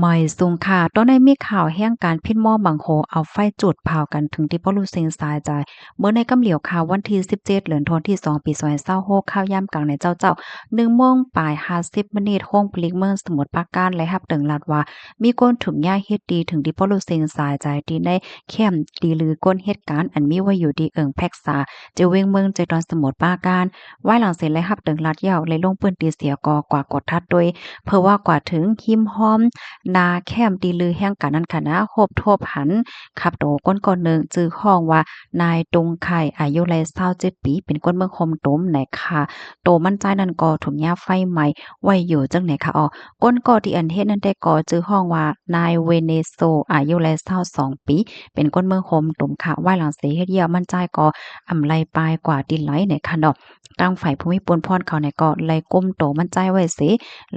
ไม่สูงค่ะตอนในมีข่าวแห่งการพิษหม้อบางโหเอาไฟจุดเผากันถึงที่บ่รู้เซ็งสายใจเมื่อในกำเหลียวข่าววันที่17เดือนธันวาคมที่2ปี2026ข่าวยามกลางในเจ้า1 โมงปลาย50นาทีโรงพลิกเมืองสมุทรปราการและรับเติงรัดว่ามีคนถูกย้ายเฮ็ดดีถึงที่บ่รู้เซ็งสายใจที่ในแคมป์ดีลือก้นเหตุการณ์อันมีไว้อยู่ที่เอิงแพรกษาเจาเวงเมืองใจตอนสมุทรปราการไว้หลังเสร็จและรับเติงรัดยาวเลยลงปืนตีเสียกอกว่ากดทัดโดยเพื่อว่ากว่าถึงหิมห้อม นาแคมตีลือแห่งกันนั้นค่ะนะโฮบทบหันขับโตก้นก่อนหนึ่งจื้อห้องว่านายตุงไข่อายุไร27ปีเป็นคนเมืองคมตุมไหนค่ะโตมั่นใจนั่นก็ถุงยาไฟใหม่ไว้อยู่จังไหนค่ะอ๋อก้นก่อที่อันเฮ็ดนั้นได้ก่อจื้อห้องว่านายเวเนโซอายุไร22ปีเป็นคนเมืองคมตุมค่ะไว้หลังเสเฮ็ดเยี่ยมั่นใจก็อำไลปลายกว่าดินไหลในค่ะเนาะตั้งฝ่ายภูมิปนพรเขาในก็ไล่ก้มโตมั่นใจไว้เส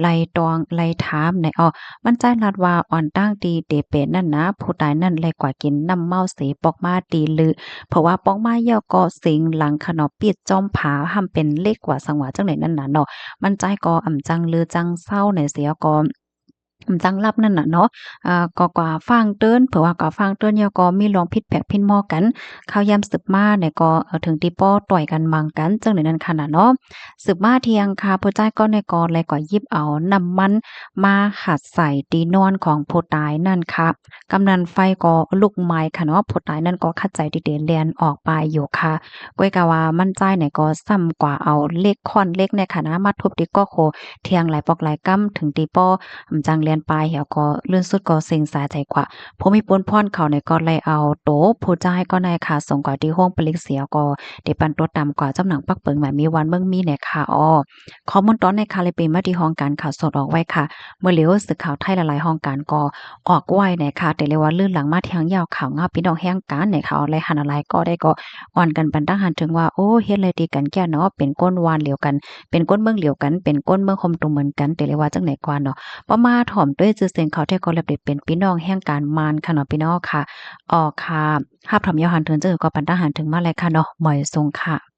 ไล่ตองไล่ถามในอ้อ มันใจรัดว่าอ่อนตั้งตีเตเป็ดนั่นนะผู้ตายนั่นแลกว่ากินน้ำเมาเสปอกมาตีลือเพราะว่าปอกมาเหี่ยวก็สิงหลังขนอปิดจอมผาทำเป็นเลขกว่าสังหวะจังไหนนั่นน่ะเนาะมันใจก็อ่ำจังลือจังเศร้าในเสียก็จังลับนั่นน่ะเนาะก็กว่าฟังเติ้นเผื่อว่ากว่าฟังเติ้นเนี่ยก็มีลองผิดแผกพินหม้อกันข้าวยามสืบมาเนี่ยก็ถึงตีป้อต่อยกันมังกันจังไหนนั่นค่ะน่ะเนาะสืบมาเที่ยงค่ะผู้ใจก็ในก็เลยก็หยิบเอาน้ำมันมาหัดใส่ตีนอนของผู้ตายนั่นค่ะกำนันไฟก็ลุกไหม้ค่ะเนาะผู้ตายนั่นก็คัดใจดีเดแล่นออกไปอยู่ค่ะก้อยก็ว่ามั่นใจเนี่ยก็ซ้ำกว่าเอาเลขค่อนเลขในค่ะนะมาทุบตีก็โคเที่ยงหลายปอกหลายกำถึงตีป้อ จังเรียนปลายเหี่ยวก็เลื่อนสุดก็เซ็งสาใจกว่าผู้มีปนพรเขาเนี่ยก็เลยเอาโตผู้จ่ายก็ในค่ะส่งกว่าที่ห้องปลิกเสียก็ได้ปันตัวต่ำกว่าจำหนังปักเปิงแบบมีวันเบิ่งมีเนี่ยค่ะอ้อข้อมูลตอนในคาเลยเป็นมาที่ห้องการข่าวสดออกไว้ค่ะเมื่อเหลียวสื่อข่าวไทยหลายๆห้องการก็ออกไว้เนี่ยค่ะแต่เรียกว่าลื่นหลังมาทางยาวข่าวงาพี่น้องแห่งการเนี่ยค่ะอะไรหันอะไรก็ได้ก็อ่อนกันปันตั้งหันถึงว่าโอ้เฮ็ดเลยดีกันแก่เนาะเป็นก้นวานเหลียวกันเป็นก้นเมืองเหลียวกันเป็นก้นเมืองคมตรงเหมือนกันแต่เรียกว่าจังไหนกว่าเนาะ ประมาถ่อมด้วยชื่อเสียงเขาที่ก็เรียบได้เป็นพี่น้องแห่งการมานค่ะเนาะพี่น้องค่ะออค่ะภาพถ่อมยาวหันถึงเจอก็ปันตาหันถึงมาเลยค่ะเนาะหมอยทรงค่ะ